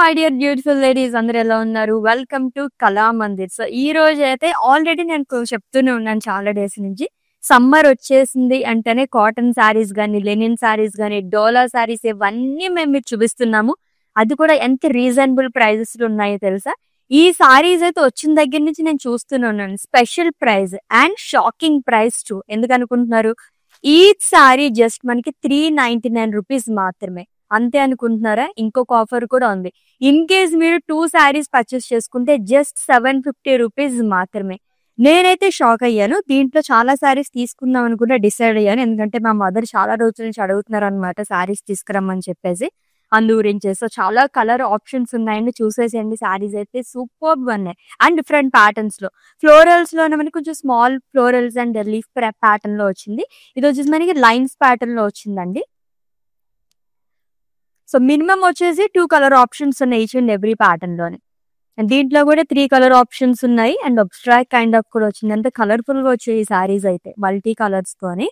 My dear beautiful ladies, అందరు ఎలా ఉన్నారు? వెల్కమ్ టు కళా మందిర్. సో ఈ రోజు అయితే ఆల్రెడీ నేను చెప్తూనే ఉన్నాను చాలా డేస్ నుంచి, సమ్మర్ వచ్చేసింది అంటేనే కాటన్ శారీస్ గానీ, లెనిన్ శారీస్ గానీ, డోలా శారీస్ ఇవన్నీ మేము మీకు చూపిస్తున్నాము. అది కూడా ఎంత రీజనబుల్ ప్రైజెస్ లో ఉన్నాయో తెలుసా? ఈ శారీస్ అయితే వచ్చిన దగ్గర నుంచి నేను చూస్తూనే ఉన్నాను. Special price and shocking price two. ఎందుకు అనుకుంటున్నారు? ఈచ్ శారీ జస్ట్ మనకి 399 రూపీస్ మాత్రమే. అంతే అనుకుంటున్నారా? ఇంకొక ఆఫర్ కూడా ఉంది. ఇన్ కేస్ మీరు 2 శారీస్ పర్చేస్ చేసుకుంటే జస్ట్ 750 రూపీస్ మాత్రమే. నేనైతే షాక్ అయ్యాను. దీంట్లో చాలా శారీస్ తీసుకుందాం అని కూడా డిసైడ్ అయ్యాను. ఎందుకంటే మా మదర్ చాలా రోజుల నుంచి అడుగుతున్నారు అనమాట శారీస్ తీసుకురమ్మని చెప్పేసి. అందు గురించి సో చాలా కలర్ ఆప్షన్స్ ఉన్నాయండి, చూసేసేయండి. శారీస్ అయితే సూపర్బ్ ఉన్నాయి అండ్ డిఫరెంట్ ప్యాటర్న్స్ లో. ఫ్లోరల్స్ లోనే మనకి కొంచెం small florals and leaf pattern లో వచ్చింది. ఇది వచ్చేసి మనకి లైన్స్ ప్యాటర్న్ లో వచ్చిందండి. సో మినిమం వచ్చేసి 2 కలర్ ఆప్షన్స్ ఉన్నాయి ఈచ్ అండ్ ఎవ్రీ ప్యాటర్న్ లోనే. అండ్ దీంట్లో కూడా 3 కలర్ ఆప్షన్స్ ఉన్నాయి అండ్ అబ్స్ట్రాక్ట్ కైండ్ ఆఫ్ కూడా వచ్చింది. అంత కలర్ఫుల్ గా వచ్చాయి ఈ సారీస్ అయితే మల్టీ కలర్స్ తోని.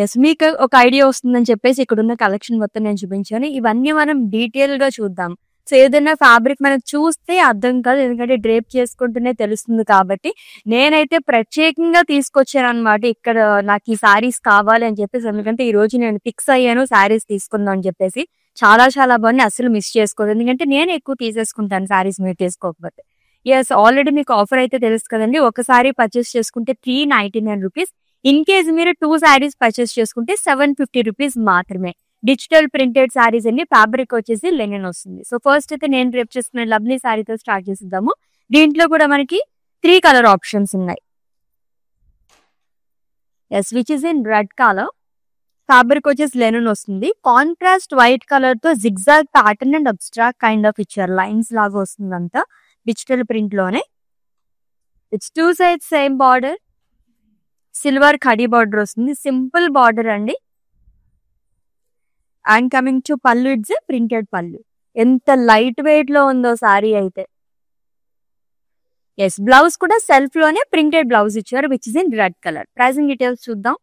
ఎస్, మీకు ఒక ఐడియా వస్తుందని చెప్పేసి ఇక్కడ ఉన్న కలెక్షన్ మొత్తం నేను చూపించాను. ఇవన్నీ మనం డీటెయిల్ గా చూద్దాం. సో ఏదైనా ఫ్యాబ్రిక్ మనం చూస్తే అర్థం కాదు, ఎందుకంటే డ్రేప్ చేసుకుంటూనే తెలుస్తుంది. కాబట్టి నేనైతే ప్రత్యేకంగా తీసుకొచ్చాను అనమాట ఇక్కడ నాకు ఈ శారీస్ కావాలి అని చెప్పేసి. ఎందుకంటే ఈ రోజు నేను ఫిక్స్ అయ్యాను శారీస్ తీసుకుందాం అని చెప్పేసి. చాలా చాలా బాగున్నాయి, అసలు మిస్ చేసుకోలేదు. ఎందుకంటే నేను ఎక్కువ తీసేసుకుంటాను శారీస్ మీరు తీసుకోకపోతే. ఎస్, ఆల్రెడీ మీకు ఆఫర్ అయితే తెలుసు కదండి. ఒక సారీ పర్చేస్ చేసుకుంటే 399 రూపీస్. ఇన్ కేస్ మీరు 2 శారీస్ పర్చేస్ చేసుకుంటే 750 రూపీస్ మాత్రమే. డిజిటల్ ప్రింటెడ్ శారీస్ అండి. ఫ్యాబ్రిక్ వచ్చేసి లెనిన్ వస్తుంది. సో ఫస్ట్ అయితే నేను రేపు చేసుకునే లవ్లీ శారీతో స్టార్ట్ చేద్దాము. దీంట్లో కూడా మనకి 3 కలర్ ఆప్షన్స్ ఉన్నాయి. Yes, which is in red colour. Fabric వచ్చేసి లెనిన్ వస్తుంది. కాంట్రాస్ట్ వైట్ కలర్ తో zigzag pattern and abstract kind of ఇచ్చారు. లైన్స్ లాగా వస్తుంది అంతా డిజిటల్ ప్రింట్ లోనే. It's 2 sides same border. Silver khadi border వస్తుంది. సింపుల్ బార్డర్ అండి. And coming to pallu, it's printed pallu. ఎంత లైట్ వెయిట్ లో ఉందో సారీ అయితే. ఎస్, బ్లౌజ్ కూడా సెల్ఫ్ లోనే ప్రింటెడ్ బ్లౌజ్ ఇచ్చారు which is in red colour. Pricing details చూద్దాం.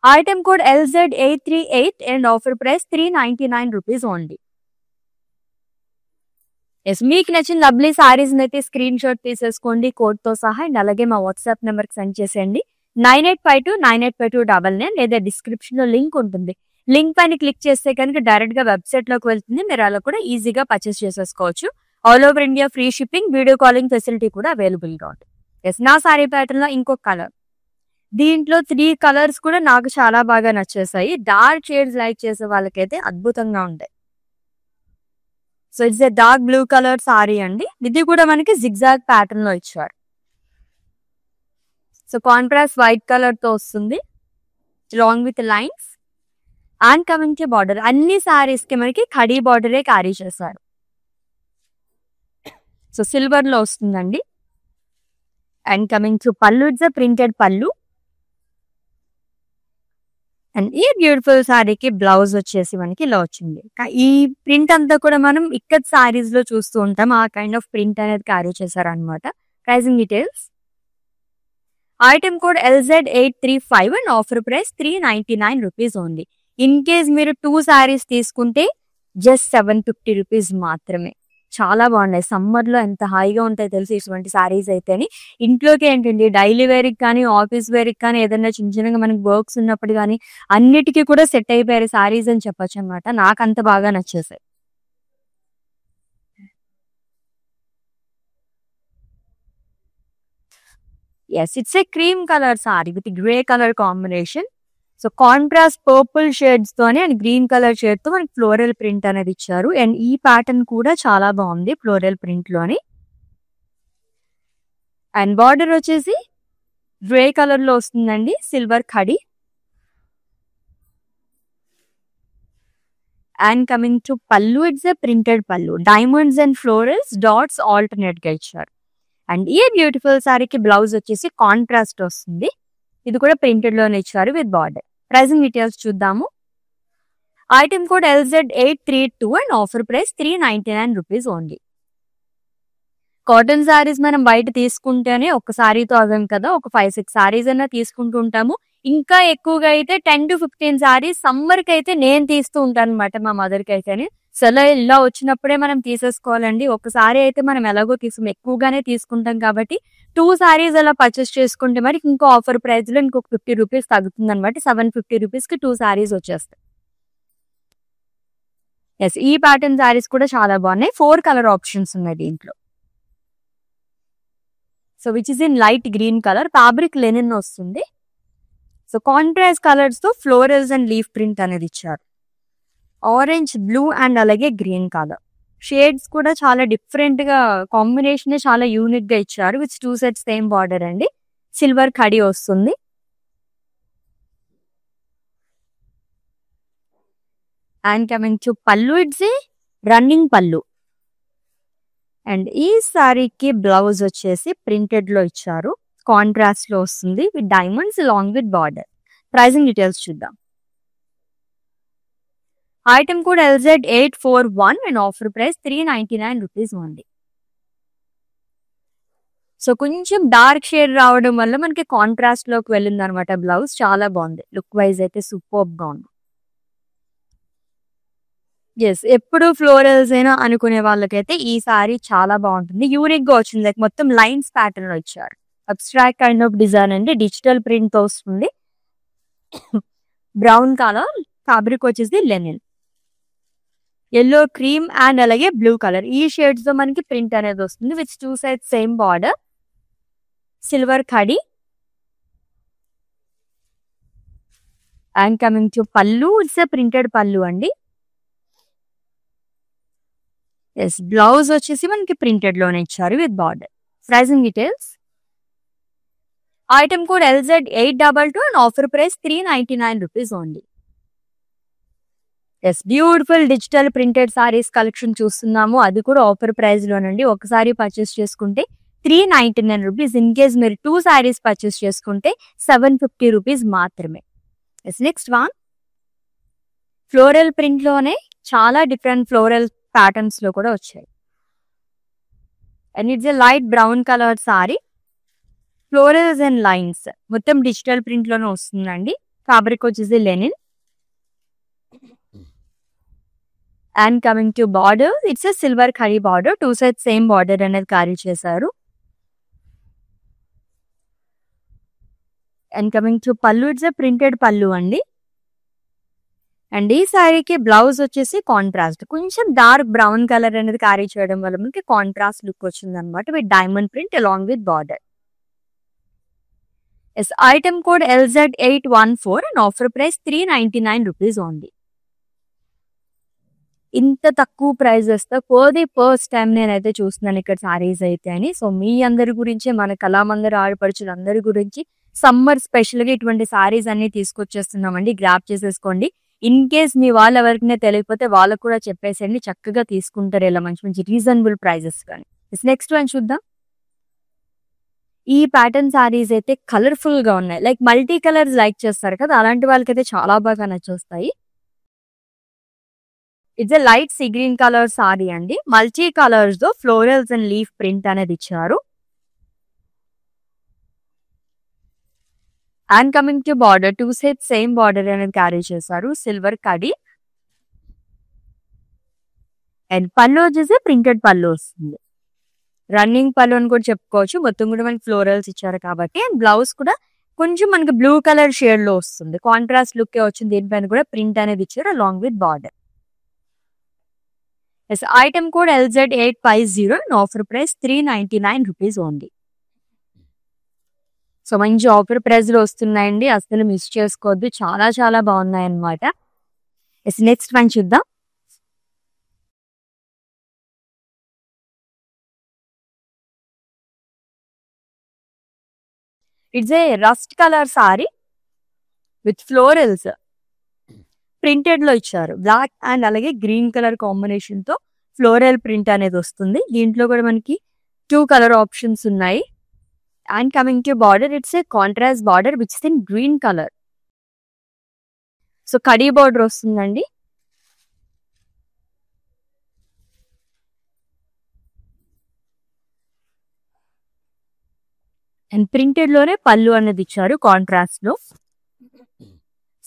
Item code LZ838 and offer price 399 rupees only. Yes, మీకు నచ్చిన లవ్లీ సారీస్ అయితే స్క్రీన్ షాట్ తీసేసుకోండి కోడ్ తో సహా. అండ్ అలాగే మా వాట్సాప్ నెంబర్ కి సెండ్ చేసేయండి 9852985299 లేదా డిస్క్రిప్షన్ లో లింక్ ఉంటుంది. లింక్ పైన క్లిక్ చేస్తే కనుక డైరెక్ట్ గా వెబ్సైట్ లోకి వెళ్తుంది. మీరు అలా కూడా ఈజీగా పర్చేస్ చేసేసుకోవచ్చు. All over India free shipping, video calling facility కూడా అవైలబుల్ గా ఉంటుంది. ఎస్, నా సారీ ప్యాటర్న్ లో ఇంకొక కలర్. దీంట్లో 3 కలర్స్ కూడా నాకు చాలా బాగా నచ్చేసాయి. డార్క్ షేడ్స్ లైక్ చేసే వాళ్ళకైతే అద్భుతంగా ఉంటాయి. So it's a dark blue colour sari అండి. ఇది కూడా మనకి జిగ్జాగ్ ప్యాటర్న్ లో ఇచ్చారు. సో కాంట్రాస్ట్ వైట్ కలర్ తో వస్తుంది long with lines. And coming to border, అన్ని సారీస్ కి మనకి ఖడీ బార్డరే క్యారీ చేశారు. సో సిల్వర్ లో వస్తుందండి. And coming to pallu, it's printed పళ్ళు. అండ్ ఈ బ్యూటిఫుల్ సారీకి బ్లౌజ్ వచ్చేసి మనకి ఇలా వచ్చింది. ఈ ప్రింట్ అంతా కూడా మనం ఇక్కడ సారీస్ లో చూస్తూ ఉంటాం. ఆ కైండ్ ఆఫ్ ప్రింట్ అనేది క్యారీ చేశారు అనమాట. Pricing details. Item code LZ835 and offer price 399 rupees only. In case మీరు 2 శారీస్ తీసుకుంటే జస్ట్ 750 రూపీస్ మాత్రమే. చాలా బాగున్నాయి. సమ్మర్ లో ఎంత హాయిగా ఉంటాయి తెలుసు ఇటువంటి శారీస్ అయితే. ఇంట్లోకి ఏంటండి, డైలీ వేర్ కి కానీ ఆఫీస్ వేర్ కి కానీ ఏదైనా చిన్న చిన్నగా మనకి వర్క్స్ ఉన్నప్పుడు కానీ అన్నిటికీ కూడా సెట్ అయిపోయారు శారీస్ అని చెప్పొచ్చు అనమాట. నాకు అంత బాగా నచ్చేసాయి. Yes, it's a cream colour sari with grey colour combination. So contrast purple shades తోనే అండ్ గ్రీన్ కలర్ షేడ్ తో మనకి ఫ్లోరల్ ప్రింట్ అనేది ఇచ్చారు. అండ్ ఈ ప్యాటర్న్ కూడా చాలా బాగుంది ఫ్లోరల్ ప్రింట్ లోని. అండ్ బార్డర్ వచ్చేసి గ్రే కలర్ లో వస్తుందండి, silver khadi. And coming to pallu, it's a printed పళ్ళు. Diamonds and florals dots alternate గా ఇచ్చారు. అండ్ ఈ బ్యూటిఫుల్ సారీకి బ్లౌజ్ వచ్చేసి కాంట్రాస్ట్ వస్తుంది. ఇది కూడా ప్రింటెడ్ లోనే ఇచ్చారు విత్ బార్డర్. ప్రైసింగ్ డీటెయిల్స్ చూద్దాము. Item code LZ832 and offer price 399 rupees only. Cotton saris మనం బయట తీసుకుంటేనే ఒక శారీతో అవ్వం కదా, ఒక 5-6 శారీస్ అయినా తీసుకుంటూ ఉంటాము. ఇంకా ఎక్కువగా అయితే 10 to 15 సారీస్ సమ్మర్ కి అయితే నేను తీస్తూ ఉంటాను అనమాట మా మదర్ కి అయితే. సో ఇలా వచ్చినప్పుడే మనం తీసేసుకోవాలండి. ఒకసారి అయితే మనం ఎలాగో ఎక్కువగానే తీసుకుంటాం కాబట్టి 2 సారీస్ అలా పర్చేస్ చేసుకుంటే మరి ఇంకో ఆఫర్ ప్రైస్ లో ఇంకొక 50 రూపీస్ తగ్గుతుంది అనమాట. 750 రూపీస్ కి 2 సారీస్ వచ్చేస్తాయి. ఎస్, ఈ ప్యాటర్న్ సారీస్ కూడా చాలా బాగున్నాయి. 4 కలర్ ఆప్షన్స్ ఉన్నాయి దీంట్లో. So which is in light green colour, fabric Lenin వస్తుంది. సో కాంట్రాస్ట్ కలర్స్ తో ఫ్లోరల్స్ అండ్ లీఫ్ ప్రింట్ అనేది ఇచ్చారు. ఆరెంజ్, బ్లూ అండ్ అలాగే గ్రీన్ కలర్ షేడ్స్ కూడా చాలా డిఫరెంట్ గా కాంబినేషన్ చాలా యూనిక్ గా ఇచ్చారు. విత్ 2 సెట్స్ సేమ్ బార్డర్ అండి. సిల్వర్ కడి వస్తుంది. And coming to pallu, it's A running pallu. And ఈ సారీకి బ్లౌజ్ వచ్చేసి ప్రింటెడ్ లో ఇచ్చారు. కాంట్రాస్ట్ లో వస్తుంది with diamonds long with border. Pricing details చూద్దాం. Item code LZ841 and offer price 399 rupees ఉంది. సో కొంచెం డార్క్ షేడ్ రావడం వల్ల మనకి కాంట్రాస్ట్ లోకి వెళ్ళింది అనమాట. బ్లౌజ్ చాలా బాగుంది. లుక్ వైజ్ అయితే సూపర్ గా ఉంది. ఎస్, ఎప్పుడు ఫ్లోరల్స్ అయినా అనుకునే వాళ్ళకైతే ఈ సారీ చాలా బాగుంటుంది. యూనిక్ గా వచ్చింది. లైక్ మొత్తం లైన్స్ ప్యాటర్న్ లో ఇచ్చారు. అబ్స్ట్రాక్ట్ కైండ్ ఆఫ్ డిజైన్ అండి. డిజిటల్ ప్రింట్ తో వస్తుంది. బ్రౌన్ కలర్, ఫ్యాబ్రిక్ వచ్చేసి లెనిన్. ఎల్లో, క్రీమ్ అండ్ అలాగే బ్లూ కలర్ ఈ షేడ్స్ తో మనకి ప్రింట్ అనేది వస్తుంది. With 2 side same border. Silver kadhi. And coming to pallu, it's printed pallu అండి. ఎస్, బ్లౌజ్ వచ్చేసి మనకి ప్రింటెడ్ లోనే ఇచ్చారు with border. Pricing details. Item code LZ822 and offer price 399 rupees only. Yes, beautiful digital printed saris collection చూస్తున్నాము. అది కూడా offer price లోనండి. ఒకసారి purchase చేసుకుంటే 399 రూపీస్. ఇన్ కేస్ మీరు 2 సారీస్ పర్చేస్ చేసుకుంటే 750 రూపీస్ మాత్రమే. Yes, next one floral print లోనే చాలా డిఫరెంట్ ఫ్లోరల్ ప్యాటర్న్స్ లో కూడా వచ్చాయి. And it's a light brown colour sari. Florals and lines మొత్తం డిజిటల్ ప్రింట్ లోనే వస్తుందండి. ఫ్యాబ్రిక్ వచ్చేసి linen. And coming to border, it's a silver కరీ బార్డర్. 2 సైడ్ సేమ్ బార్డర్ అనేది క్యారీ చేశారు. And coming to pallu, it's a printed pallu అండి. And ఈ సారీకి బ్లౌజ్ వచ్చేసి కాంట్రాస్ట్ కొంచెం డార్క్ బ్రౌన్ కలర్ అనేది క్యారీ చేయడం వల్ల మనకి కాంట్రాస్ట్ లుక్ వచ్చింది అనమాట. With diamond print along with border. Yes, item code LZ814 and offer price 399 rupees only. ఇంత తక్కువ ప్రైజెస్ తో కోది ఫస్ట్ టైం నేనైతే చూస్తున్నాను ఇక్కడ సారీస్ అయితే అని. సో మీ అందరి గురించి, మన కళామందరి ఆడపడుచులు అందరి గురించి సమ్మర్ స్పెషల్ గా ఇటువంటి సారీస్ అన్ని తీసుకొచ్చేస్తున్నామండి. గ్రాప్ చేసేసుకోండి. ఇన్ కేస్ మీ వాళ్ళు ఎవరికైనా తెలియకపోతే వాళ్ళకు కూడా చెప్పేసేయండి. చక్కగా తీసుకుంటారు ఇలా మంచి మంచి రీజనబుల్ ప్రైజెస్ కానీ. నెక్స్ట్ వన్ చూద్దాం. ఈ ప్యాటర్న్ సారీస్ అయితే కలర్ఫుల్ గా ఉన్నాయి. లైక్ మల్టీ కలర్స్ లైక్ చేస్తారు కదా, అలాంటి వాళ్ళకైతే చాలా బాగా నచ్చొస్తాయి. It's a light sea green colour sari అండి. మల్టీ కలర్స్ తో ఫ్లోరల్స్ అండ్ లీఫ్ ప్రింట్ అనేది ఇచ్చారు. And coming to border, 2 side same border అనేది క్యారీ చేశారు. Silver kadhi. అండ్ పళ్ళు వచ్చేసి ప్రింటెడ్ పళ్ళు వస్తుంది. రన్నింగ్ పళ్ళు అని కూడా చెప్పుకోవచ్చు. మొత్తం కూడా మనకి ఫ్లోరల్స్ ఇచ్చారు కాబట్టి. అండ్ బ్లౌజ్ కూడా కొంచెం మనకి బ్లూ కలర్ షేడ్ లో వస్తుంది. కాంట్రాస్ట్ లుక్ వచ్చింది. దీనిపైన కూడా ప్రింట్ అనేది ఇచ్చారు along with border. Yes, item code LZ850 and offer price 399 rupees only. So మంచి ఆఫర్ ప్రైస్ లో వస్తున్నాయండి. అసలు మిస్ చేసుకోవద్దు. చాలా చాలా బాగున్నాయి అన్నమాట. ఎస్, నెక్స్ట్ వన్ చూద్దాం. It's a rust colour sari with florals printed లో ఇచ్చారు. బ్లాక్ అండ్ అలాగే గ్రీన్ కలర్ కాంబినేషన్ తో ఫ్లోరల్ ప్రింట్ అనేది వస్తుంది. దీంట్లో కూడా మనకి 2 కలర్ ఆప్షన్స్ ఉన్నాయి. And coming to border, it's a contrast border which is in green colour. So khadi border వస్తుందండి. అండ్ ప్రింటెడ్ లోనే పళ్ళు అనేది ఇచ్చారు కాంట్రాస్ట్ లో.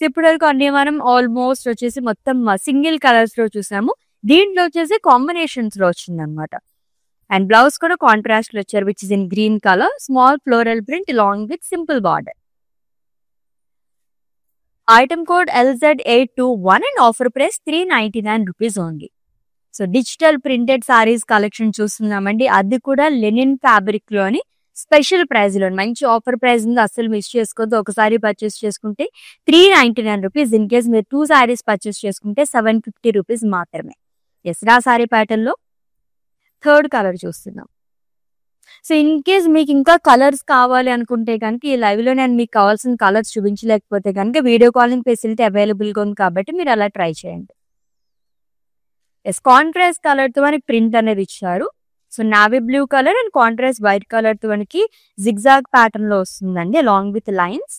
సో ఇప్పటి వరకు అన్ని మనం ఆల్మోస్ట్ వచ్చేసి మొత్తం సింగిల్ కలర్స్ లో చూసాము. దీంట్లో వచ్చేసి కాంబినేషన్స్ లో వచ్చింది అనమాట. అండ్ బ్లౌజ్ కూడా కాంట్రాస్ట్ లో వచ్చారు, which is in green colour, small floral print long with simple border. Item code LZ821 and offer price 399 rupees only. So digital printed saris collection చూస్తున్నామండి, అది కూడా లెనిన్ ఫ్యాబ్రిక్ లోని స్పెషల్ ప్రైస్ లో మంచి offer price ఉంది, అసలు మిస్ చేసుకోవద్దు. ఒకసారి పర్చేస్ చేసుకుంటే 399 రూపీస్. ఇన్ కేస్ మీరు 2 సారీస్ పర్చేస్ చేసుకుంటే 750 రూపీస్ మాత్రమే. ఎస్రా సారీ ప్యాటర్న్ లో థర్డ్ కలర్ చూస్తున్నాం. సో ఇన్ కేస్ మీకు ఇంకా కలర్స్ కావాలి అనుకుంటే కనుక ఈ లైవ్ లో నేను మీకు కావాల్సిన కలర్స్ చూపించలేకపోతే కనుక వీడియో కాలింగ్ ఫెసిలిటీ అవైలబుల్ గా ఉంది, కాబట్టి మీరు అలా ట్రై చేయండి. ఎస్, కాంట్రాస్ట్ కలర్ తో మనకి ప్రింట్ అనేది ఇచ్చారు. So navy blue colour and contrast white colour తో మనకి జిగ్జాగ్ ప్యాటర్న్ లో వస్తుందండి, అలాంగ్ విత్ లైన్స్.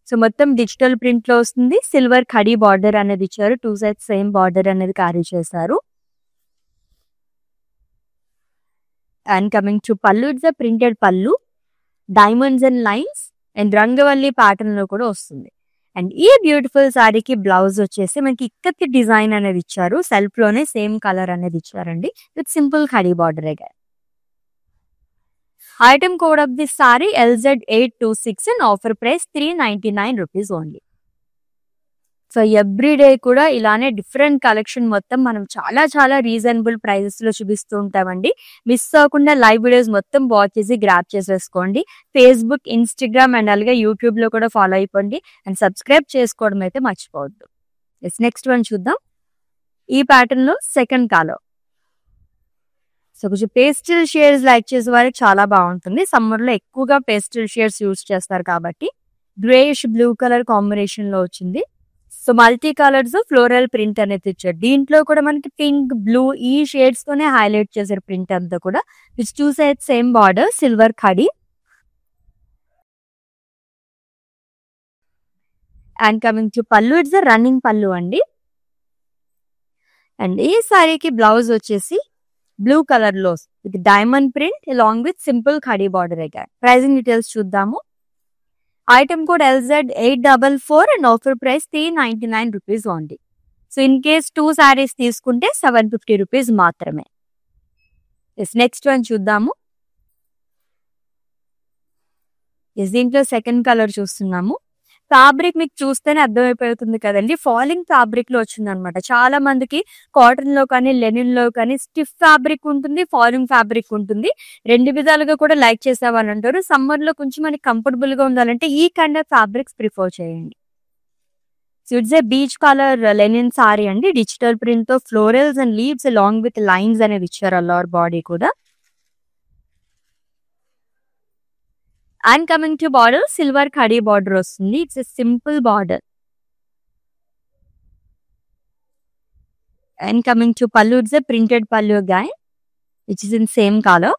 సో మొత్తం డిజిటల్ ప్రింట్ లో వస్తుంది. సిల్వర్ ఖడీ బార్డర్ అనేది ఇచ్చారు, 2 సైడ్స్ సేమ్ బార్డర్ అనేది క్యారీ చేశారు. And coming to pallu, it's a printed పల్లు, diamonds and lines and Rangavalli pattern లో కూడా వస్తుంది. అండ్ ఈ బ్యూటిఫుల్ సారీకి బ్లౌజ్ వచ్చేసి మనకి ఇక్కత్తి డిజైన్ అనేది ఇచ్చారు, సెల్ఫ్ లోనే సేమ్ కలర్ అనేది ఇచ్చారండి, with simple khadi border. Item code of this sorry LZ826 and offer price 399 rupees only. So every day కూడా ఇలానే డిఫరెంట్ కలెక్షన్ మొత్తం మనం చాలా చాలా రీజనబుల్ ప్రైజెస్ లో చూపిస్తూ ఉంటామండి. మిస్ అవ్వకుండా లైవ్ వీడియోస్ మొత్తం వాచ్ చేసి గ్రాప్ చేసేసుకోండి. ఫేస్బుక్, ఇన్స్టాగ్రామ్ అండ్ అలాగే యూట్యూబ్ లో కూడా ఫాలో అయిపోండి అండ్ సబ్స్క్రైబ్ చేసుకోవడం అయితే మర్చిపోవద్దు. నెక్స్ట్ వన్ చూద్దాం. ఈ ప్యాటర్న్ లో సెకండ్ కలర్. సో కొంచెం పేస్టల్ షేడ్స్ లైక్ చేసే వారికి చాలా బాగుంటుంది. సమ్మర్ లో ఎక్కువగా పేస్టల్ షేడ్స్ యూజ్ చేస్తారు కాబట్టి గ్రేష్ బ్లూ కలర్ కాంబినేషన్ లో వచ్చింది. So multi colours floral print అనేది ఇచ్చారు. దీంట్లో కూడా మనకి పింక్, బ్లూ ఈ షేడ్స్ తోనే హైలైట్ చేశారు ప్రింట్ అంతా కూడా, which 2 sides same border, silver khadi. And coming to pallu, it's running pallu అండి. అండ్ ఈ సారీకి బ్లౌజ్ వచ్చేసి బ్లూ కలర్ లో with diamond print along with simple khadi border. Pricing details చూద్దాము. Item code LZ844 and offer price 399 rupees only. So in case 2 saris తీసుకుంటే 750 rupees మాత్రమే. Next one చూద్దాము. దీంట్లో సెకండ్ కలర్ చూస్తున్నాము. ఫ్యాబ్రిక్ మీకు చూస్తేనే అర్థమైపోతుంది కదండి, ఫాలింగ్ ఫ్యాబ్రిక్ లో వచ్చింది అనమాట. చాలా మందికి కాటన్ లో కానీ లెనిన్ లో కానీ స్టిఫ్ ఫ్యాబ్రిక్ ఉంటుంది, ఫాలింగ్ ఫ్యాబ్రిక్ ఉంటుంది. రెండు విధాలుగా కూడా లైక్ చేసేవాళ్ళు అంటారు. సమ్మర్ లో కొంచెం మనకి కంఫర్టబుల్ గా ఉండాలంటే ఈ కైండ్ ఆఫ్ ఫ్యాబ్రిక్స్ ప్రిఫర్ చేయండి. So it's a peach colour linen sari అండి, డిజిటల్ ప్రింట్ తో florals and leaves along with lines అనేవి ఇచ్చారు అల్లర్ బాడీ కూడా. And coming to border, silver khadi border వస్తుంది. It's a simple border. And coming to pallu, it's a printed pallu గాయ్ which is in same colour.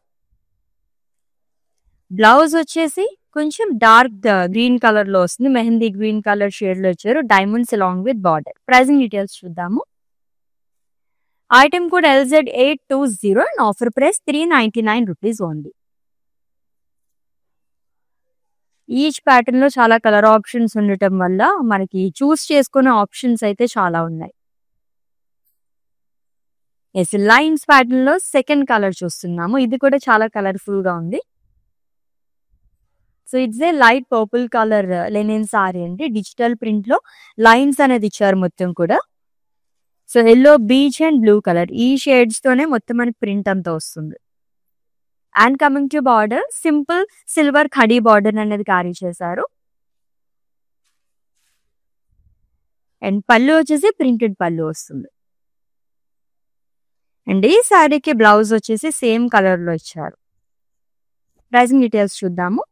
Blouse వచ్చేసి కొంచెం dark green colour లో వస్తుంది, mehndi green colour shade లో వచ్చారు, diamonds along with border. Pricing details చూద్దాము. Item code LZ820 and offer price 399 rupees only. Each pattern లో చాలా కలర్ ఆప్షన్స్ ఉండటం వల్ల మనకి చూస్ చేసుకునే ఆప్షన్స్ అయితే చాలా ఉన్నాయి. లైన్స్ ప్యాటర్న్ లో సెకండ్ కలర్ చూస్తున్నాము. ఇది కూడా చాలా కలర్ఫుల్ గా ఉంది. So it's A light purple colour linen sari అండి, డిజిటల్ ప్రింట్ లో లైన్స్ అనేది ఇచ్చారు మొత్తం కూడా. So yellow, beach and blue colour ఈ షేడ్స్ తోనే మొత్తం మనకి ప్రింట్ అంతా వస్తుంది. And coming to border, simple silver khadi border అనేది క్యారీ చేశారు. అండ్ పళ్ళు వచ్చేసి ప్రింటెడ్ పళ్ళు వస్తుంది. అండ్ ఈ శారీకి బ్లౌజ్ వచ్చేసి సేమ్ కలర్ లో ఇచ్చారు. ప్రైజింగ్ డీటెయిల్స్ చూద్దాము.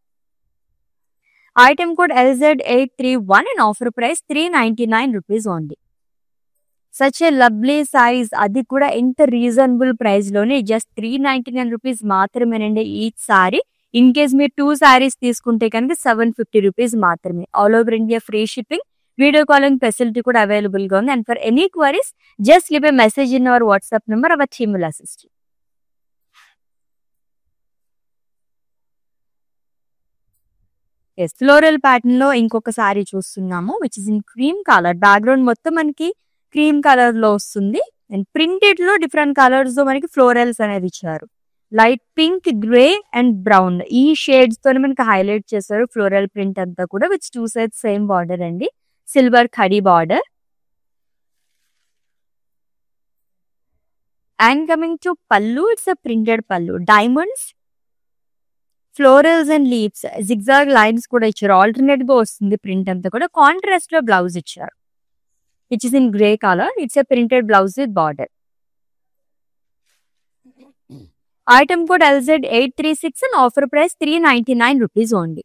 Item code LZ831 and offer price 399 rupees only. Such a lovely size, అది కూడా ఎంత రీజనబుల్ ప్రైస్ లోనే, జస్ట్ 399 రూపీస్ మాత్రమేనండి ఈచ్ సారీ. ఇన్ కేస్ మీరు 2 సారీస్ తీసుకుంటే కనుక 750 రూపీస్ మాత్రమే. All over India free shipping, video calling facility కూడా అవైలబుల్ గా ఉంది. And for any queries just leave a message in our WhatsApp number, our team will assist you. Yes floral pattern లో ఇంకొక sorry చూస్తున్నాము which is in cream colour. Background మొత్తం మనకి cream colour లో వస్తుంది అండ్ ప్రింటెడ్ లో different colours తో మనకి ఫ్లోరల్స్ అనేది ఇచ్చారు. Light pink, grey and brown ఈ షేడ్స్ తో మనకి హైలైట్ చేశారు ఫ్లోరల్ ప్రింట్ అంతా కూడా విత్ 2 sides సేమ్ బార్డర్ అండి, silver khadi border. And coming to pallu, it's a printed పల్లు. Diamonds, florals and leaves, zigzag lines కూడా ఇచ్చారు. ఆల్టర్నేట్ గా వస్తుంది ప్రింట్ అంతా కూడా. కాంట్రాస్ట్ లో బ్లౌజ్ ఇచ్చారు which is in grey colour. It's a printed blouse with border. Item code LZ836 and offer price 399 rupees only.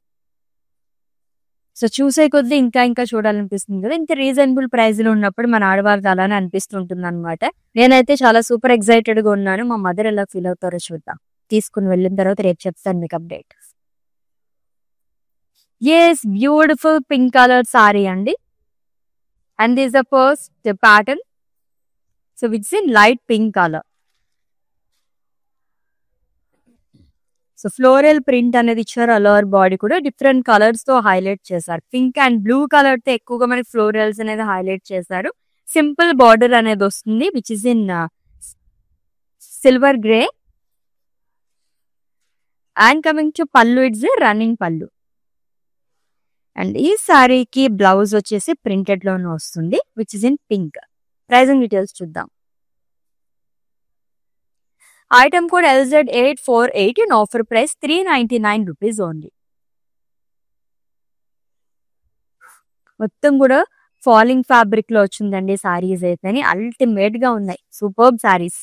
So చూసే కొద్దీ ఇంకా చూడాలనిపిస్తుంది కదా. ఇంత రీజనబుల్ ప్రైస్ లో ఉన్నప్పుడు మన ఆడవాళ్ళకి అలానే అనిపిస్తుంటుంది అనమాట. నేనైతే చాలా సూపర్ ఎక్సైటెడ్ గా ఉన్నాను. మా మదర్ ఎలా ఫీల్ అవుతారో చూద్దాం. తీసుకుని వెళ్ళిన తర్వాత రేపు చెప్తాను మీకు update. Yes, beautiful pink colour sari అండి. And this the first pattern. So it's in light pink colour. So floral print అనేది ఇచ్చారు. అలర్ బాడీ కూడా డిఫరెంట్ కలర్స్ తో హైలైట్ చేశారు. పింక్ అండ్ బ్లూ కలర్ తో ఎక్కువగా మనకి ఫ్లోరల్స్ అనేది హైలైట్ చేశారు. సింపుల్ బార్డర్ అనేది వస్తుంది which is in silver grey. And coming to pallu, it's running pallu. And ఈ సారీకి బ్లౌజ్ వచ్చేసి ప్రింటెడ్ లోనే వస్తుంది which is in pink. Pricing details చూద్దాం. Item code LZ848 and offer price 399 rupees only. మొత్తం కూడా ఫాలింగ్ ఫ్యాబ్రిక్ లో వచ్చిందండి సారీస్ అయితే. అల్టిమేట్ గా ఉన్నాయి, సూపర్బ్ సారీస్.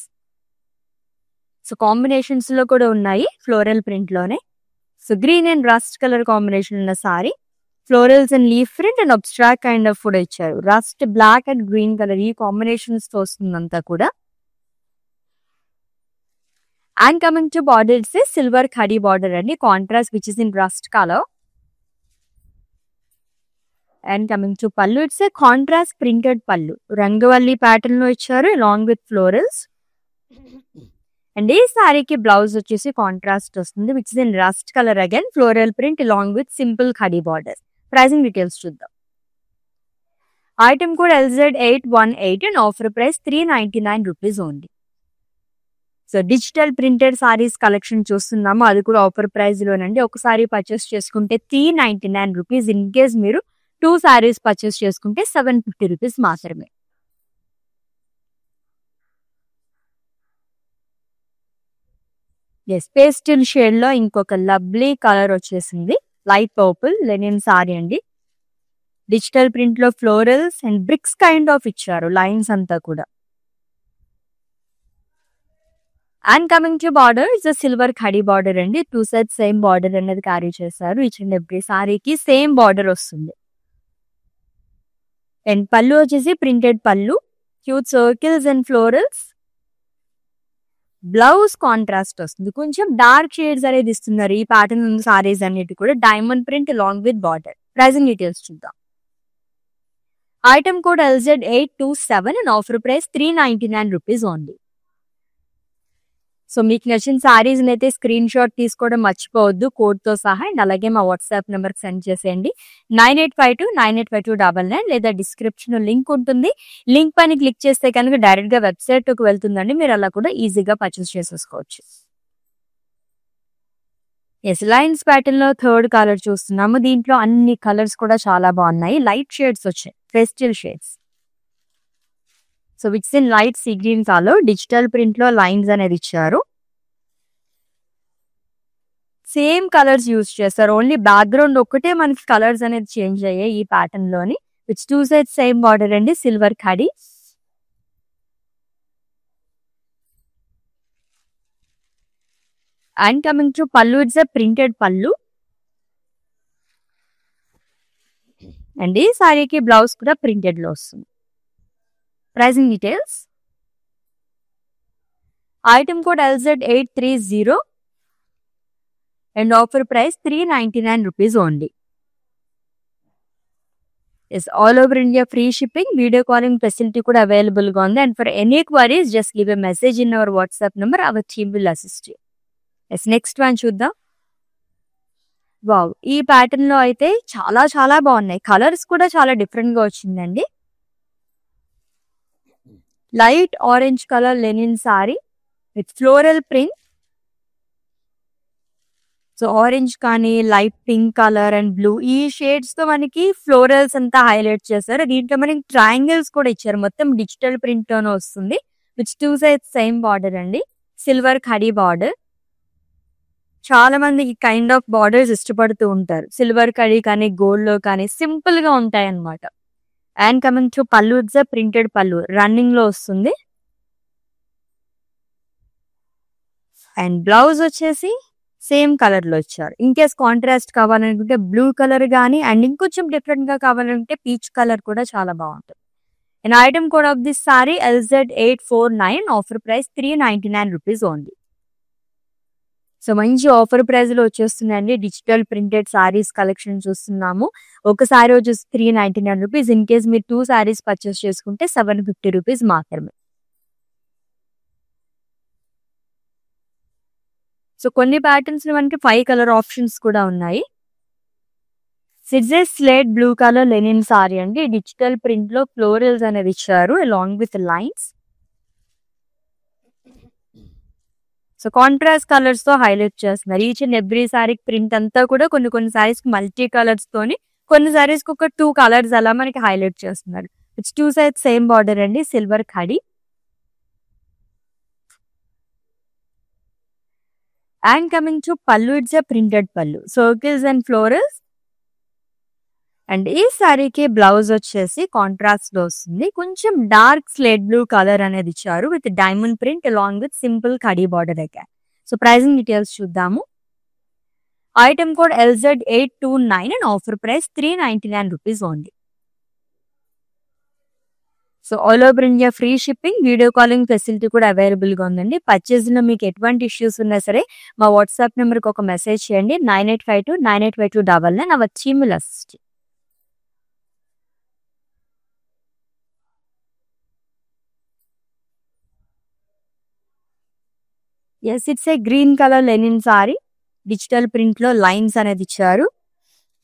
సో కాంబినేషన్స్ లో కూడా ఉన్నాయి ఫ్లోరల్ ప్రింట్ లోనే. So green and rust colour combination ఉన్న sari. Florals and leaf print and abstract kind of కూడా ఇచ్చారు. Rust, black and green colour ఈ కాంబినేషన్స్ తో వస్తుందంతా కూడా. And coming to border, it's silver khadi border అండి, contrast which is in rust colour. And coming to pallu, it's a contrast printed pallu. రంగవల్లి pattern లో ఇచ్చారు అలాంగ్ విత్ ఫ్లోరల్స్. అండ్ ఈ సారీకి బ్లౌజ్ వచ్చేసి కాంట్రాస్ట్ వస్తుంది which is in rust colour again, floral print along with simple khadi border. Pricing details చూద్దాం. Item code LZ818 and offer price 399 rupees only. So digital printed saris collection చూస్తున్నాము, అది కూడా offer price లోనండి. ఒక sorry purchase చేసుకుంటే 399 rupees. In case మీరు 2 saris purchase చేసుకుంటే 750 rupees మాత్రమే. Yes, pastel shade లో ఇంకొక లవ్లీ కలర్ వచ్చేసింది. లైట్ పర్పుల్ లెనిన్ సారీ అండి. డిజిటల్ ప్రింట్ లో florals and bricks kind of ఇచ్చారు లైన్స్ అంతా కూడా. And coming to border, it's silver khadi border అండి. 2 sides సేమ్ బార్డర్ అనేది క్యారీ చేశారు. ఈచ్ అండ్ ఎవ్రీ సారీకి సేమ్ బార్డర్ వస్తుంది. అండ్ పళ్ళు వచ్చేసి printed pallu, cute circles and florals. Blouse contrast వస్తుంది, కొంచెం డార్క్ షేడ్స్ అనేది ఇస్తున్నారు ఈ ప్యాటర్న్ సారీస్ అన్నిటి కూడా. Diamond print along with border. Pricing details చూద్దాం. Item code LZ827 and offer price 399 rupees only. So మీకు నచ్చిన సారీస్ అయితే స్క్రీన్ షాట్ తీసుకోవడం మర్చిపోవద్దు కోడ్ తో సహా. అండ్ అలాగే మా వాట్సాప్ నెంబర్ సెండ్ చేసేయండి 9852985299, లేదా డిస్క్రిప్షన్ లింక్ ఉంటుంది. లింక్ పైన క్లిక్ చేస్తే కనుక డైరెక్ట్ గా వెబ్సైట్ కి వెళ్తుందండి. మీరు అలా కూడా ఈజీగా పర్చేస్ చేసేసుకోవచ్చు. ఎస్, లైన్స్ ప్యాటర్న్ లో థర్డ్ కలర్ చూస్తున్నాము. దీంట్లో అన్ని కలర్స్ కూడా చాలా బాగున్నాయి. లైట్ షేడ్స్ వచ్చాయి, pastel shades. So it's in light sea green colour. Digital print లో లైన్స్ అనేది ఇచ్చారు. సేమ్ కలర్స్ యూజ్ చేస్తారు, ఓన్లీ బ్యాక్గ్రౌండ్ ఒక్కటే మనకి కలర్స్ అనేది చేంజ్ అయ్యాయి ఈ ప్యాటర్న్ లోని. విచ్ 2 sides సేమ్ బార్డర్ అండి, silver khadi. And coming to pallu, it's a printed pallu. And ఈ సారీకి బ్లౌజ్ కూడా ప్రింటెడ్ లో వస్తుంది. Pricing details. Item code LZ830 and offer price 399 rupees only. Yes, all over India free shipping, video calling facility కూడా available గా ఉంది. And for any queries just give a message in our WhatsApp number, our team will assist you. Yes, next one చూద్దాం. Wow! ఈ pattern లో అయితే చాలా చాలా బాగున్నాయి. కలర్స్ కూడా చాలా డిఫరెంట్ గా వచ్చిందండి. Light orange colour linen sari with floral print. So orange కానీ light pink colour and blue ఈ షేడ్స్ తో మనకి ఫ్లోరల్స్ అంతా హైలైట్ చేశారు. దీంట్లో మనకి ట్రయాంగిల్స్ కూడా ఇచ్చారు. మొత్తం డిజిటల్ ప్రింట్ తోనే వస్తుంది. Which two sides same border అండి. Silver khadi border. చాలా మంది ఈ కైండ్ ఆఫ్ బార్డర్స్ ఇష్టపడుతూ ఉంటారు. సిల్వర్ కడీ కానీ గోల్డ్ లో కానీ సింపుల్ గా ఉంటాయి అన్నమాట. And coming to pallu, it's printed పళ్ళు రన్నింగ్ లో వస్తుంది. అండ్ బ్లౌజ్ వచ్చేసి సేమ్ కలర్ లో ఇచ్చారు. ఇన్ కేస్ కాంట్రాస్ట్ కావాలనుకుంటే బ్లూ కలర్ గానీ అండ్ ఇంకొంచెం డిఫరెంట్ గా కావాలంటే పీచ్ కలర్ కూడా చాలా బాగుంటుంది. And item code of this sorry LZ849. Offer price 399 rupees only. So మంచి ఆఫర్ ప్రైస్ లో వచ్చేస్తుందండి. డిజిటల్ ప్రింటెడ్ సారీస్ కలెక్షన్ చూస్తున్నాము. ఒక సారీ వచ్చేసి 399 రూపీస్. ఇన్ కేస్ మీరు 2 సారీస్ పర్చేస్ చేసుకుంటే 750 రూపీస్ మాత్రమే. సో కొన్ని ప్యాటర్న్స్ లో మనకి 5 కలర్ ఆప్షన్స్ కూడా ఉన్నాయి. సిడ్జెస్ slate blue colour linen sari అండి. డిజిటల్ ప్రింట్ లో ఫ్లోరల్స్ అనేది ఇచ్చారు along with lines. So contrast colours తో హైలైట్ చేస్తున్నారు. Each and every sari print అంతా కూడా కొన్ని కొన్ని సారీస్ మల్టీ కలర్స్ తోని, కొన్ని సారీస్ కి ఒక 2 కలర్స్ అలా మనకి హైలైట్ చేస్తున్నారు. ఇట్స్ 2 సైడ్స్ సేమ్ బార్డర్ అండి. Silver khadi. And coming to pallu, it's printed పళ్ళు సర్కిల్స్ అండ్ ఫ్లోరల్స్. అండ్ ఈ సారీకి బ్లౌజ్ వచ్చేసి కాంట్రాస్ట్ లో వస్తుంది. కొంచెం డార్క్ స్లేట్ బ్లూ కలర్ అనేది ఇచ్చారు with diamond print along with simple khadi border again. So pricing details చూద్దాము. Item code LZ829 and offer price 399 rupees only. So all over India free shipping, video calling facility కూడా available గా ఉందండి. Purchase లో మీకు ఎటువంటి issues ఉన్నా సరే మా వాట్సాప్ నెంబర్ కి ఒక మెసేజ్ చేయండి. 9852985299. Our team will assist. Yes, it's a green colour linen sari. Digital print లో లైన్స్ అనేది ఇచ్చారు.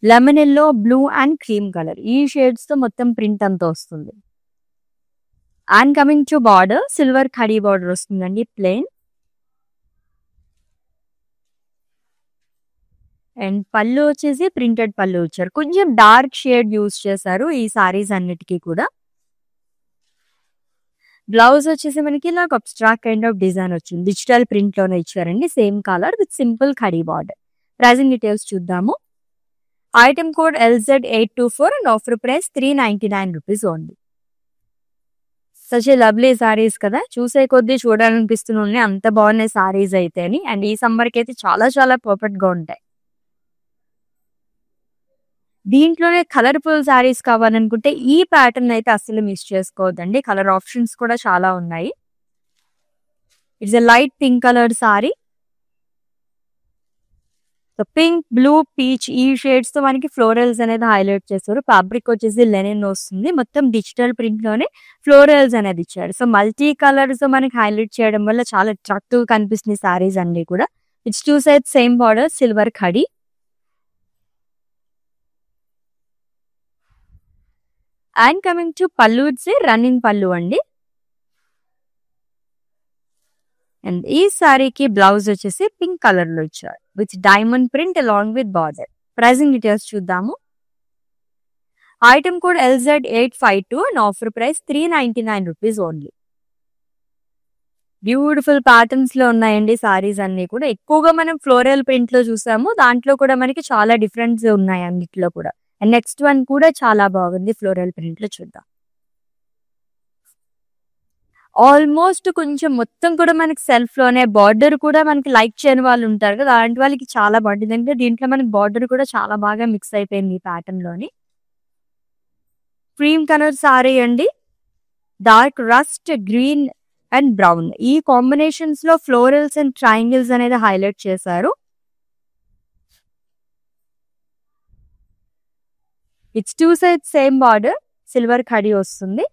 Lemon yellow, blue and cream colour ఈ షేడ్స్ తో మొత్తం ప్రింట్ అంతా వస్తుంది. And coming to border, silver khadi border వస్తుందండి ప్లెయిన్. అండ్ పళ్ళు వచ్చేసి ప్రింటెడ్ పళ్ళు ఇచ్చారు. కొంచెం డార్క్ షేడ్ యూజ్ చేశారు ఈ సారీస్ అన్నిటికీ కూడా. బ్లౌజ్ వచ్చేసి మనకి ఇలా అబ్స్ట్రాక్ట్ కైండ్ ఆఫ్ డిజైన్ వచ్చింది. డిజిటల్ ప్రింట్ లోనే ఇచ్చారండి. Same colour with simple khadi border. Pricing details చూద్దాము. Item code LZ824 and offer price 399 rupees only. Such a lovely saris కదా, చూసే కొద్దీ చూడాలనిపిస్తున్నాయి. అంత బాగున్నాయి సారీస్ అయితేని. అండ్ ఈ సమ్మర్ కి అయితే చాలా చాలా పర్ఫెక్ట్ గా ఉంటాయి. దీంట్లోనే కలర్ఫుల్ సారీస్ కావాలనుకుంటే ఈ ప్యాటర్న్ అయితే అస్సలు మిస్ చేసుకోవద్దండి. కలర్ ఆప్షన్స్ కూడా చాలా ఉన్నాయి. It's a light pink colour sorry. So pink, blue, peach ఈ షేడ్స్ తో మనకి ఫ్లోరల్స్ అనేది హైలైట్ చేస్తారు. ఫ్యాబ్రిక్ వచ్చేసి లెనిన్ వస్తుంది. మొత్తం డిజిటల్ ప్రింట్ లోనే ఫ్లోరల్స్ అనేది ఇచ్చారు. సో మల్టీ కలర్స్ మనకి హైలైట్ చేయడం వల్ల చాలా అట్రాక్టివ్ కనిపిస్తుంది సారీస్ అన్ని కూడా. It's 2 sides same border, silver khadi. And coming to pallu, it's running పళ్ళు అండి. అండ్ ఈ సారీకి బ్లౌజ్ వచ్చేసి పింక్ కలర్ లో ఇచ్చారు with diamond print along with border. Pricing details చూద్దాము. Item code LZ852 and offer price 399 rupees only. Beautiful patterns లో ఉన్నాయండి సారీస్ అన్ని కూడా. ఎక్కువగా మనం ఫ్లోరల్ ప్రింట్ లో చూసాము. దాంట్లో కూడా మనకి చాలా డిఫరెన్స్ ఉన్నాయి అన్నిట్లో కూడా. అండ్ నెక్స్ట్ వన్ కూడా చాలా బాగుంది ఫ్లోరల్ ప్రింట్ లో, చూద్దాం. ఆల్మోస్ట్ కొంచెం మొత్తం కూడా మనకి సెల్ఫ్ లోనే బార్డర్ కూడా మనకి లైక్ చేయని వాళ్ళు ఉంటారు కదా, అలాంటి వాళ్ళకి చాలా బాగుంటుంది. అంటే దీంట్లో మనకి బార్డర్ కూడా చాలా బాగా మిక్స్ అయిపోయింది ఈ ప్యాటర్న్ లోని. క్రీమ్ కలర్ సారీ అండి. Dark rust green and brown ఈ కాంబినేషన్స్ లో ఫ్లోరల్స్ అండ్ ట్రయాంగిల్స్ అనేది హైలైట్ చేశారు. It's 2 sides same border, silver khadi వస్తుంది.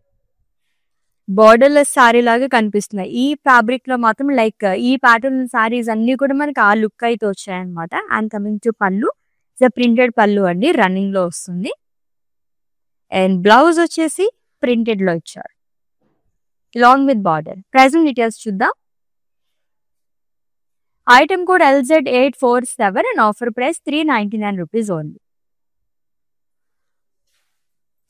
బార్డర్ లెస్ సారీ లాగా కనిపిస్తున్నాయి. ఈ ఫ్యాబ్రిక్ లో మాత్రం లైక్ ఈ ప్యాటర్న్ సారీస్ అన్ని కూడా మనకి ఆ లుక్ అయితే వచ్చాయన్నమాట. అండ్ కమింగ్ టు పళ్ళు, ప్రింటెడ్ పళ్ళు అండి, రన్నింగ్ లో వస్తుంది. అండ్ బ్లౌజ్ వచ్చేసి ప్రింటెడ్ లో ఇచ్చారు along with border. Pricing details చూద్దాం. Item code LZ847 and offer price 399 rupees only.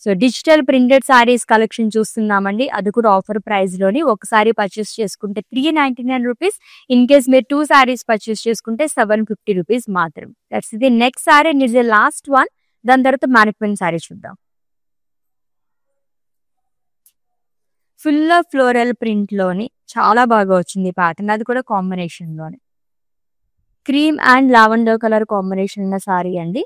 So digital printed saris collection చూస్తున్నామండి, అది కూడా ఆఫర్ ప్రైస్ లోని. ఒకసారి పర్చేస్ చేసుకుంటే 399 రూపీస్. ఇన్ కేస్ మీరు 2 సారీస్ పర్చేస్ చేసుకుంటే 750 రూపీస్ మాత్రం. దట్స్ ఇది. Next sorry and it's last one. దాని తర్వాత మ్యానిక్విన్ సారీ చూద్దాం. ఫుల్ ఫ్లోరల్ ప్రింట్ లోని చాలా బాగా వచ్చింది ప్యాటర్న్, అది కూడా కాంబినేషన్ లోని. Cream and lavender colour combination ఉన్న సారీ అండి.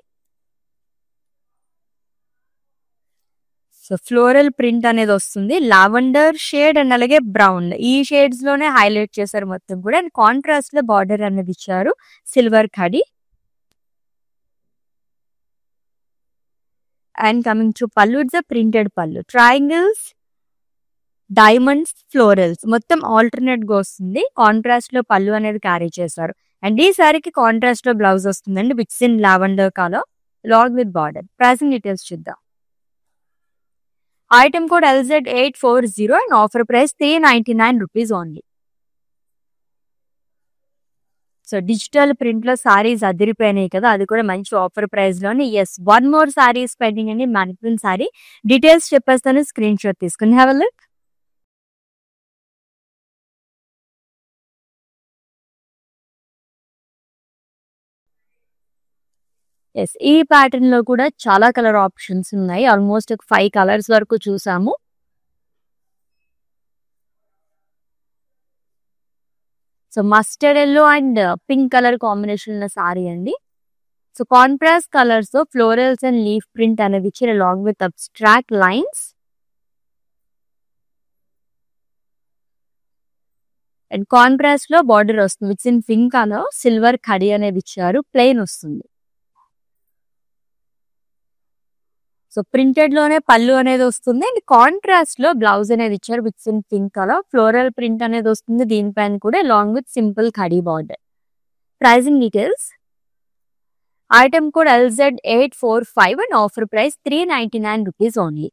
సో ఫ్లోరల్ ప్రింట్ అనేది వస్తుంది, లావెండర్ షేడ్ అండ్ అలాగే బ్రౌన్, ఈ షేడ్స్ లోనే హైలైట్ చేశారు మొత్తం కూడా. అండ్ కాంట్రాస్ట్ లో బార్డర్ అనేది ఇచ్చారు silver kadhi. And coming to pallu, it's printed పళ్ళు, ట్రయాంగిల్స్, డైమండ్స్, ఫ్లోరల్స్ మొత్తం ఆల్టర్నేట్ గా వస్తుంది. కాంట్రాస్ట్ లో పళ్ళు అనేది క్యారీ చేశారు. అండ్ ఈ సారీకి కాంట్రాస్ట్ లో బ్లౌజ్ వస్తుందండి, it's in lavender colour along with border. Pricing details చూద్దాం. Item code LZ840 and offer price 399 rupees only. So digital print లో సారీస్ అదిరిపోయినాయి కదా, అది కూడా మంచి ఆఫర్ ప్రైస్ లోని. Yes, one more saris pending అండి, మ్యానిక్విన్ సారీ. డీటెయిల్స్ చెప్పేస్తాను, స్క్రీన్ షాట్ తీసుకుని హ్యావ్ ఎ లుక్. ఎస్, ఈ ప్యాటర్న్ లో కూడా చాలా కలర్ ఆప్షన్స్ ఉన్నాయి. ఆల్మోస్ట్ 5 కలర్స్ వరకు చూసాము. So mustard yellow and pink colour combination ఉన్న సారీ అండి. సో కాంట్రాస్ట్ కలర్స్ తో ఫ్లోరల్స్ అండ్ లీఫ్ ప్రింట్ అనేది ఇచ్చిన long with abstract lines. And contrast లో బార్డర్ వస్తుంది, విట్స్ ఇన్ పింక్ కలర్, సిల్వర్ కడి అనేది ఇచ్చారు, ప్లెయిన్ వస్తుంది. సో ప్రింటెడ్ లోనే పళ్ళు అనేది వస్తుంది. అండ్ కాంట్రాస్ట్ లో బ్లౌజ్ అనేది ఇచ్చారు, it's in pink colour, floral print అనేది వస్తుంది దీనిపైన కూడా, along with simple khadi border. Pricing details. Item code LZ845 and offer price 399 rupees only.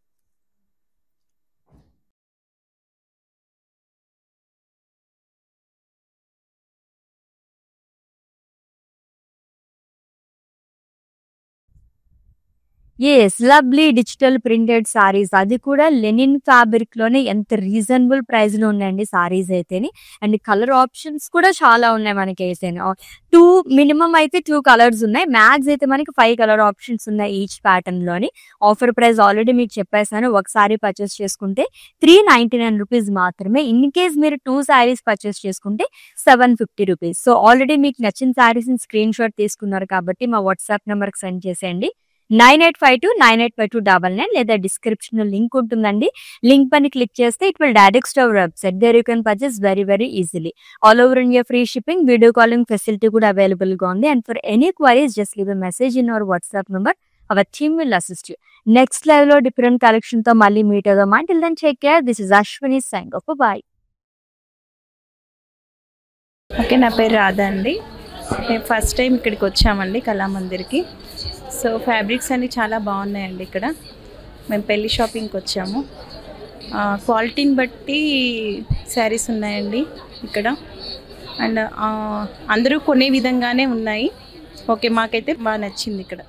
Yes, lovely digital printed saris, అది కూడా లెనిన్ ఫ్యాబ్రిక్ లోనే. ఎంత రీజనబుల్ ప్రైస్ లో ఉన్నాయండి సారీస్ అయితేని. అండ్ కలర్ ఆప్షన్స్ కూడా చాలా ఉన్నాయి మనకి అయితే. 2 మినిమం అయితే 2 కలర్స్ ఉన్నాయి, మ్యాక్స్ అయితే మనకి 5 కలర్ ఆప్షన్స్ ఉన్నాయి ఈచ్ ప్యాటర్న్ లోని. ఆఫర్ ప్రైస్ ఆల్రెడీ మీకు చెప్పేసాను, ఒకసారి పర్చేస్ చేసుకుంటే 399 రూపీస్ మాత్రమే. ఇన్ కేస్ మీరు 2 సారీస్ పర్చేస్ చేసుకుంటే 750 రూపీస్. సో ఆల్రెడీ మీకు నచ్చిన సారీస్ స్క్రీన్ షాట్ తీసుకున్నారు కాబట్టి మా వాట్సాప్ నెంబర్కి సెండ్ చేసేయండి, 9852985299, లేదా డిస్క్రిప్షన్ లో లింక్ ఉంటుందండి. లింక్ పైన క్లిక్ చేస్తే it will direct our website. There you can purchase very easily. All over India free shipping, video calling facility కూడా అవైలబుల్ గా ఉంది. And for any queries just leave a message in our WhatsApp number. Our team will assist you. Next live లో different collection తో మళ్ళీ meet అవుదాం. Until then take care. This is Ashwini signing off. Bye. Okay, నా పేరు రాధా అండి. మేము first time ఇక్కడికి వచ్చామండి కళామందిర్కి. సో ఫ్యాబ్రిక్స్ అన్నీ చాలా బాగున్నాయండి ఇక్కడ. మేము పెళ్ళి షాపింగ్కి వచ్చాము. క్వాలిటీని బట్టి శారీస్ ఉన్నాయండి ఇక్కడ. అండ్ అందరూ కొనే విధంగానే ఉన్నాయి. ఓకే, మాకైతే బాగా నచ్చింది ఇక్కడ.